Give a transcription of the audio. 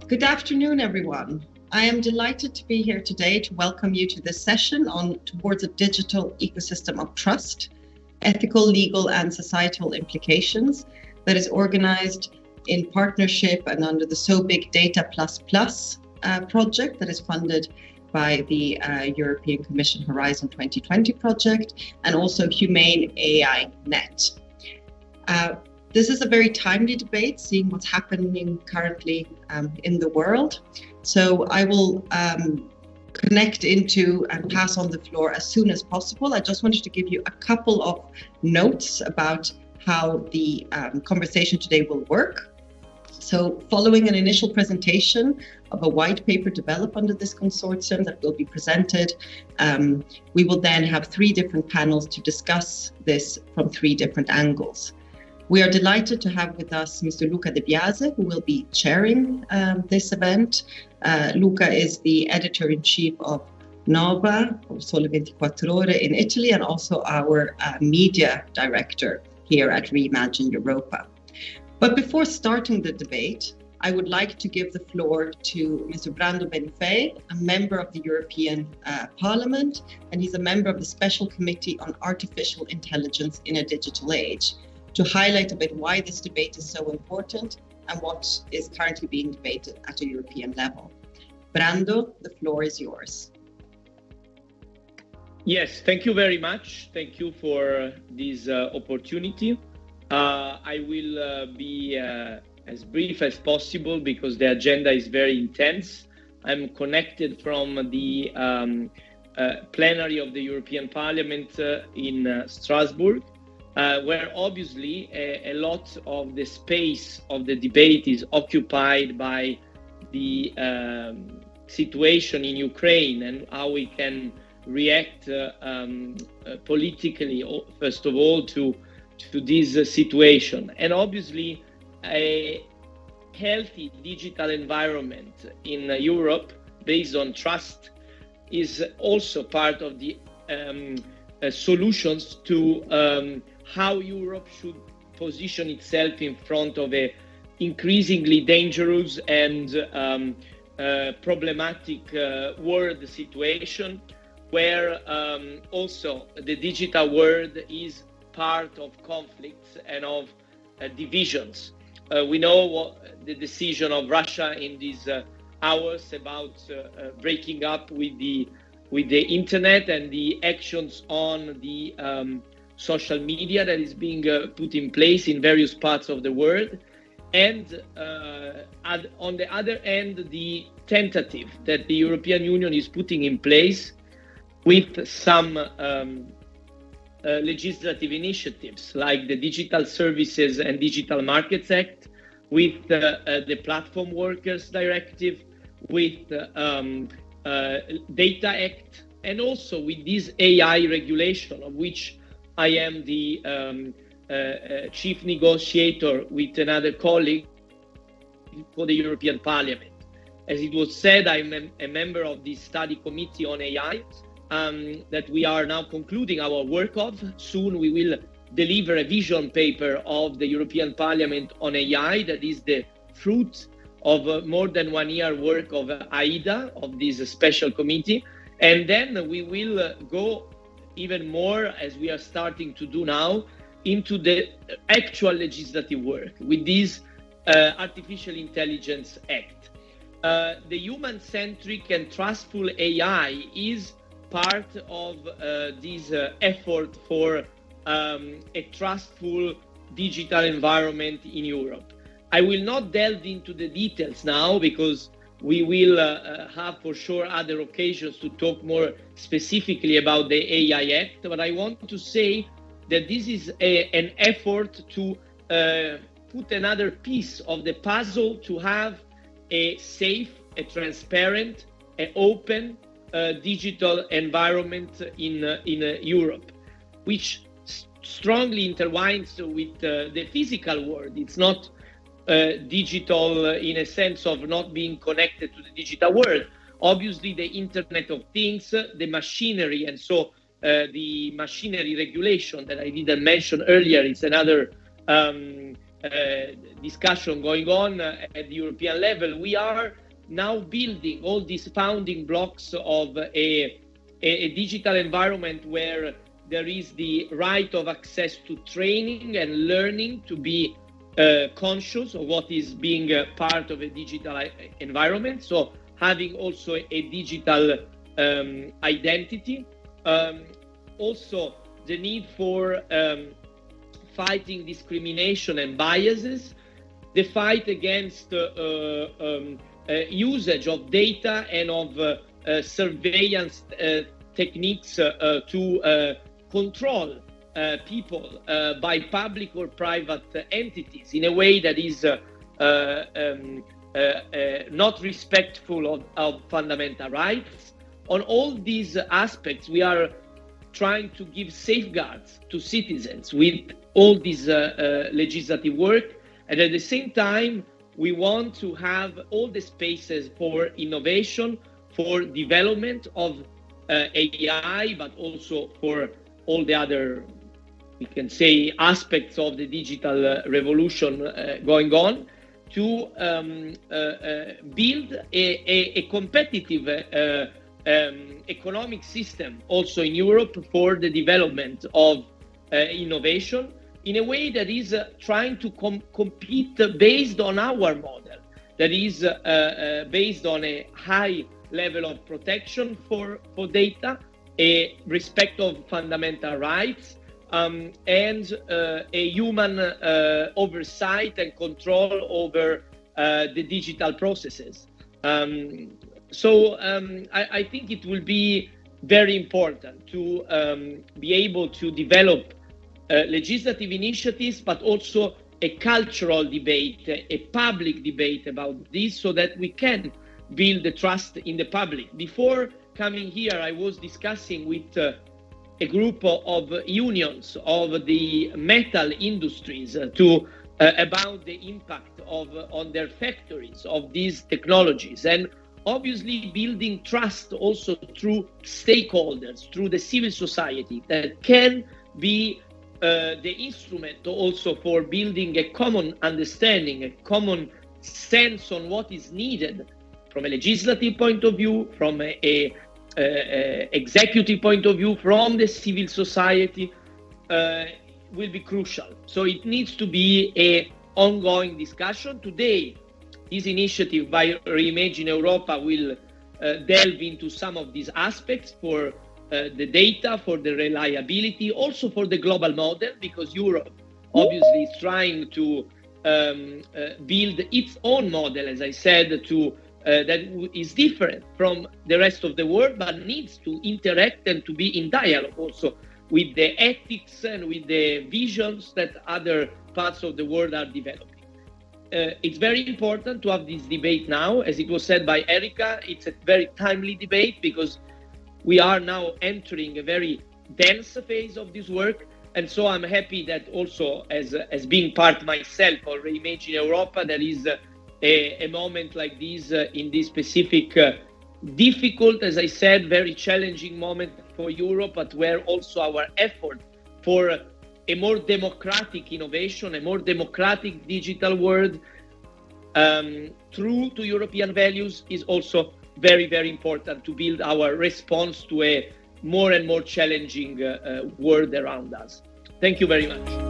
Good afternoon, everyone. I am delighted to be here today to welcome you to this session on Towards a Digital Ecosystem of Trust, Ethical, Legal and Societal Implications, that is organized in partnership and under the So Big Data project that is funded by the European Commission Horizon 2020 project and also Humane AI Net. This is a very timely debate, seeing what's happening currently in the world. So I will connect into and pass on the floor as soon as possible. I just wanted to give you a couple of notes about how the conversation today will work. So following an initial presentation of a white paper developed under this consortium that will be presented, we will then have 3 different panels to discuss this from 3 different angles. We are delighted to have with us Mr. Luca De Biase, who will be chairing this event. Luca is the editor-in-chief of Nova, or Sole 24 Ore in Italy, and also our media director here at Reimagine Europa. But before starting the debate, I would like to give the floor to Mr. Brando Benifei, a member of the European Parliament, and he's a member of the Special Committee on Artificial Intelligence in a Digital Age, to highlight a bit why this debate is so important and what is currently being debated at a European level. Brando, the floor is yours. Yes, thank you very much. Thank you for this opportunity. I will be as brief as possible because the agenda is very intense. I'm connected from the plenary of the European Parliament in Strasbourg, where obviously a lot of the space of the debate is occupied by the situation in Ukraine and how we can react politically, first of all, to this situation. And obviously, a healthy digital environment in Europe based on trust is also part of the solutions to how Europe should position itself in front of a increasingly dangerous and problematic world situation, where also the digital world is part of conflicts and of divisions. We know what the decision of Russia in these hours about breaking up with the internet and the actions on the social media that is being put in place in various parts of the world. And on the other end, the tentative that the European Union is putting in place with some legislative initiatives like the Digital Services and Digital Markets Act, with the Platform Workers Directive, with Data Act, and also with this AI regulation, of which I am the chief negotiator with another colleague for the European Parliament. As it was said, I'm a member of the study committee on AI that we are now concluding our work of. Soon we will deliver a vision paper of the European Parliament on AI that is the fruit of more than 1 year work of AIDA, of this special committee. And then we will go even more, as we are starting to do now, into the actual legislative work with this Artificial Intelligence Act. The human-centric and trustful AI is part of this effort for a trustful digital environment in Europe. I will not delve into the details now because we will have for sure other occasions to talk more specifically about the AI Act, but I want to say that this is an effort to put another piece of the puzzle to have a safe, a transparent, an open digital environment in Europe, which strongly intertwines with the physical world. It's not digital in a sense of not being connected to the digital world. Obviously, the Internet of Things, the machinery, and so the machinery regulation that I didn't mention earlier is another discussion going on at the European level, we are now building all these founding blocks of a digital environment where there is the right of access to training and learning, to be conscious of what is being part of a digital environment. So having also a digital identity. Also the need for fighting discrimination and biases, the fight against usage of data and of surveillance techniques to control people by public or private entities in a way that is not respectful of fundamental rights. On all these aspects, we are trying to give safeguards to citizens with all this legislative work, and at the same time we want to have all the spaces for innovation, for development of AI, but also for all the other, we can say, aspects of the digital revolution going on, to build a competitive economic system also in Europe for the development of innovation in a way that is trying to compete based on our model, that is based on a high level of protection for data, a respect of fundamental rights, and a human oversight and control over the digital processes. So I think it will be very important to be able to develop legislative initiatives, but also a cultural debate, a public debate about this, so that we can build the trust in the public. Before coming here, I was discussing with a group of unions of the metal industries about the impact on their factories of these technologies, and obviously building trust also through stakeholders, through the civil society, that can be the instrument also for building a common understanding, a common sense on what is needed from a legislative point of view, from a executive point of view, from the civil society, will be crucial. So it needs to be an ongoing discussion. Today, this initiative by Reimagine Europa will delve into some of these aspects for the data, for the reliability, also for the global model, because Europe obviously is trying to build its own model, as I said, to that is different from the rest of the world, but needs to interact and to be in dialogue also with the ethics and with the visions that other parts of the world are developing. It's very important to have this debate now. As it was said by Erika, it's a very timely debate because we are now entering a very dense phase of this work. And so I'm happy that also as being part myself of Reimagine Europa, there is a moment like this in this specific difficult, as I said, very challenging moment for Europe, but where also our effort for a more democratic innovation, a more democratic digital world, true to European values, is also very, very important to build our response to a more and more challenging world around us. Thank you very much.